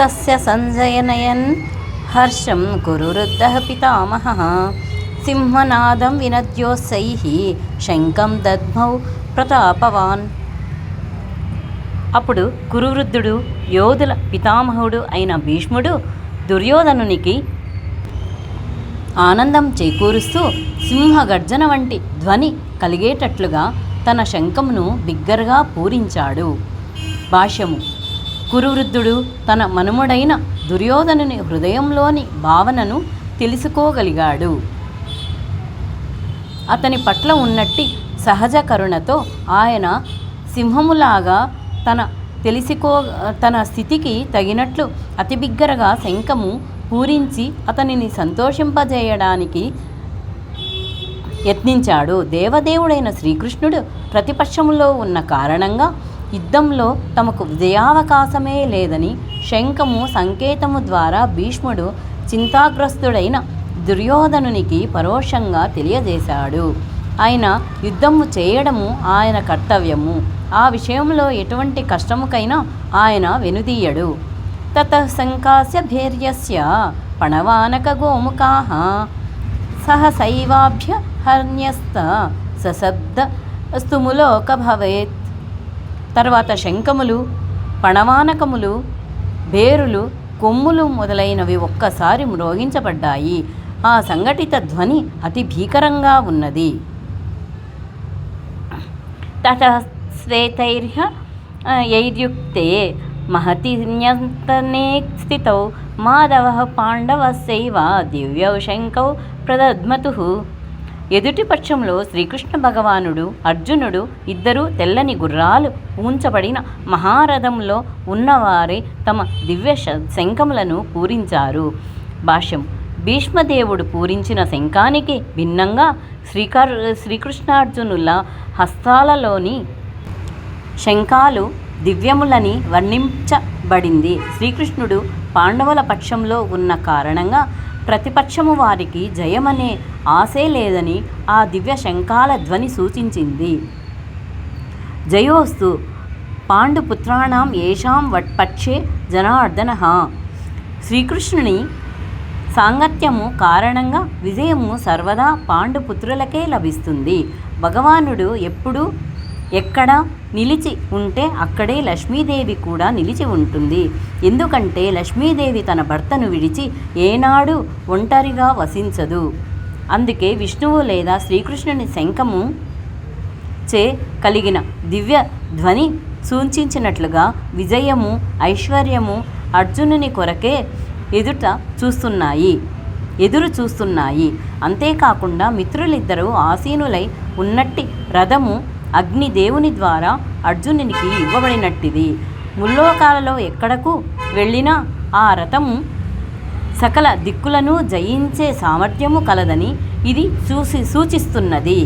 తస్య సంజయనయన్ హర్షం కురువృద్ధః పితామహః సింహనాదం వినద్యోత్సైః శంఖం దద్మౌ ప్రతాపవాన్. అప్పుడు కురువృద్ధుడు, యోధుల పితామహుడు అయిన భీష్ముడు దుర్యోధనునికి ఆనందం చేకూరుస్తూ సింహగర్జన వంటి ధ్వని కలిగేటట్లుగా తన శంఖమును బిగ్గరగా పూరించాడు. భాష్యము: కురువృద్ధుడు తన మనుమడైన దుర్యోధనుని హృదయంలోని భావనను తెలుసుకోగలిగాడు. అతని పట్ల ఉన్నట్టి సహజ కరుణతో ఆయన సింహములాగా తన స్థితికి తగినట్లు అతి బిగ్గరగా శంఖము పూరించి అతనిని సంతోషింపజేయడానికి యత్నించాడు. దేవదేవుడైన శ్రీకృష్ణుడు ప్రతిపక్షములో ఉన్న కారణంగా యుద్ధంలో తమకు విజయావకాశమే లేదని శంఖము సంకేతము ద్వారా భీష్ముడు చింతాగ్రస్తుడైన దుర్యోధనునికి పరోక్షంగా తెలియజేశాడు. ఆయన యుద్ధము చేయడము ఆయన కర్తవ్యము. ఆ విషయంలో ఎటువంటి కష్టముకైనా ఆయన వెనుదీయడు. తతః సంకాస్య భైర్యస్య పణవానక గోముఖాః సహసైవాభ్యహర్ణ్యస్త సశబ్ద స్తుములోక భవేత్. తర్వాత శంఖములు, పణవానకములు, భేరులు, కొమ్ములు మొదలైనవి ఒక్కసారి మ్రోగించబడ్డాయి. ఆ సంఘటిత ధ్వని అతి భీకరంగా ఉన్నది. తతః శ్వేతైర్యైర్యుక్తే మహతిన్యస్తనే స్థితౌ మాధవః పాండవస్యైవ దివ్యౌ శంఖౌ ప్రదద్మతుః. ఎదుటి పక్షంలో శ్రీకృష్ణ భగవానుడు, అర్జునుడు ఇద్దరూ తెల్లని గుర్రాలు పూంచబడిన మహారథంలో ఉన్నవారే తమ దివ్య శంఖములను పూరించారు. భాష్యం: భీష్మదేవుడు పూరించిన శంఖానికి భిన్నంగా శ్రీకృష్ణార్జునుల హస్తాలలోని శంఖాలు దివ్యములని వర్ణించబడింది. శ్రీకృష్ణుడు పాండవుల పక్షంలో ఉన్న కారణంగా ప్రతిపక్షము వారికి జయమనే ఆశే లేదని ఆ దివ్య శంఖాల ధ్వని సూచించింది. జయోస్తు పాండుపుత్రాణం ఏషాం పక్షే జనార్దనః. శ్రీకృష్ణుని సాంగత్యము కారణంగా విజయము సర్వదా పాండుపుత్రులకే లభిస్తుంది. భగవానుడు ఎప్పుడూ ఎక్కడ నిలిచి ఉంటే అక్కడే లక్ష్మీదేవి కూడా నిలిచి ఉంటుంది. ఎందుకంటే లక్ష్మీదేవి తన భర్తను విడిచి ఏనాడు ఒంటరిగా వసించదు. అందుకే విష్ణువు లేదా శ్రీకృష్ణుని శంఖము చే కలిగిన దివ్య ధ్వని సూచించినట్లుగా విజయము, ఐశ్వర్యము అర్జునుని కొరకే ఎదురు చూస్తున్నాయి. అంతేకాకుండా మిత్రులిద్దరూ ఆసీనులై ఉన్నట్టి రథము అగ్నిదేవుని ద్వారా అర్జునునికి ఇవ్వబడినట్టిది. ముల్లోకాలలో ఎక్కడకు వెళ్ళినా ఆ రథము సకల దిక్కులను జయించే సామర్థ్యము కలదని ఇది సూచిస్తున్నది.